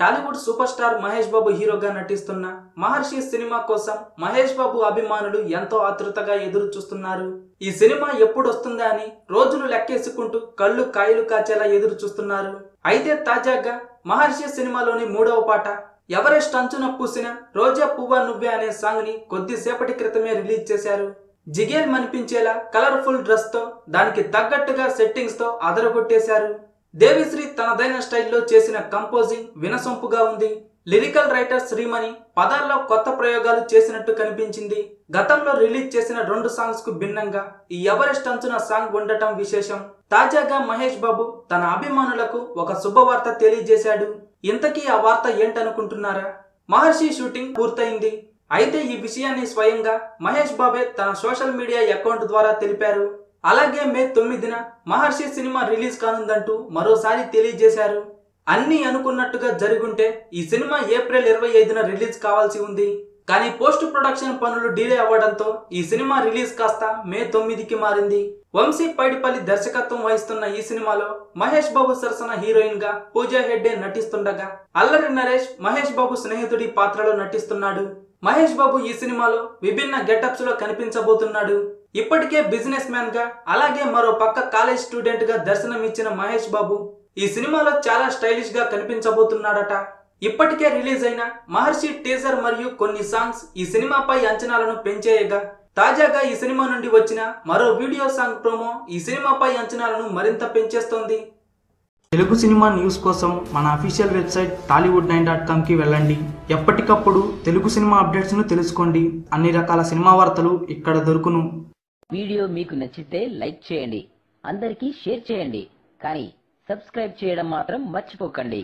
Tollywood super star Mahesh Babu హీరోగా నటిస్తున్న మహర్షి cinema కోసం మహేష్ బాబు అభిమానులు ఎంతో ఆతృతగా ఎదురు చూస్తున్నారు. ఈ సినిమా ఎప్పుడు వస్తుందా అని రోజులు లెక్కేసుకుంటూ కళ్ళు కాయలు కాచేలా ఎదురు చూస్తున్నారు. అయితే తాజాగా మహర్షి సినిమాలోని 3వ పాట ఎవరెస్ట్ అంచున పూసిన రోజా పువ్వా నువ్వే అనే సాంగ్ ని కొద్దిసేపటి క్రితమే రిలీజ్ చేశారు. జిగేల్ మనిపించేలా కలర్ఫుల్ డ్రెస్ తో దానికి తగ్గట్టుగా సెట్టింగ్స్ తో అదరగొట్టేశారు. దేవిశ్రీ తనదైన స్టైల్లో చేసిన కంపోజింగ్ వినసొంపుగా ఉంది. లిరికల్ రైటర్ శ్రీమణి పదాల్లో కొత్త ప్రయోగాలు చేసినట్టు కనిపించింది. గతంలో రిలీజ్ చేసిన 2 సాంగ్స్ కు భిన్నంగా ఈ ఎవరెస్ట్ అంచున సాంగ్ ఉండటం విశేషం. తాజాగా మహేష్ బాబు తన అభిమానులకు ఒక శుభవార్త తెలియజేశాడు. ఇంతకీ ఆ వార్త ఏంటనుకుంటున్నారా? మహర్షి షూటింగ్ పూర్తయింది. అయితే ఈ విషయాన్ని స్వయంగా మహేష్ బాబే తన సోషల్ మీడియా అకౌంట్ ద్వారా తెలిపారు. అలాగే మే 9న మహర్షి సినిమా రిలీజ్ కానుందంటూ మరోసారి తెలియజేశారు. అన్నీ అనుకున్నట్టుగా జరుగుంటే ఈ సినిమా ఏప్రిల్ 25న రిలీజ్ కావాల్సి ఉంది. కానీ పోస్ట్ ప్రొడక్షన్ పనులు డిలే అవ్వడంతో ఈ సినిమా రిలీజ్ కాస్త మే 9కి మారింది. వంశీ పైడిపల్లి దర్శకత్వం వహిస్తున్న ఈ సినిమాలో మహేష్ బాబు సరసన హీరోయిన్ గా పూజా హెగ్డే నటిస్తుండగా అల్లరి నరేష్ మహేష్ బాబు స్నేహితుడి పాత్రలో నటిస్తున్నాడు. మహేష్ బాబు ఈ సినిమాలో విభిన్న గెటప్స్ లో కనిపించబోతున్నాడు. ఇప్పటికే బిజినెస్ మ్యాన్ గా అలాగే మరో పక్క కాలేజ్ స్టూడెంట్ గా దర్శనమిచ్చిన మహేష్ బాబు ఈ సినిమాలో చాలా స్టైలిష్ గా కనిపించబోతున్నాడట. ఇప్పటికే రిలీజ్ అయిన మహర్షి టీజర్ మరియు కొన్ని సాంగ్స్ ఈ సినిమాపై అంచనాలను పెంచేయగా తాజాగా ఈ సినిమా నుండి వచ్చిన మరో వీడియో సాంగ్ ప్రోమో ఈ సినిమాపై అంచనాలను మరింత పెంచేస్తోంది. తెలుగు సినిమా న్యూస్ కోసం మన అఫీషియల్ వెబ్సైట్ tollywood9.comకి వెళ్ళండి. ఎప్పటికప్పుడు తెలుగు సినిమా అప్డేట్స్ ను తెలుసుకోండి. అన్ని రకాల సినిమా వార్తలు ఇక్కడ దొరుకును. వీడియో మీకు నచ్చితే లైక్ చేయండి, అందరికీ షేర్ చేయండి, కానీ సబ్స్క్రైబ్ చేయడం మాత్రం మర్చిపోకండి.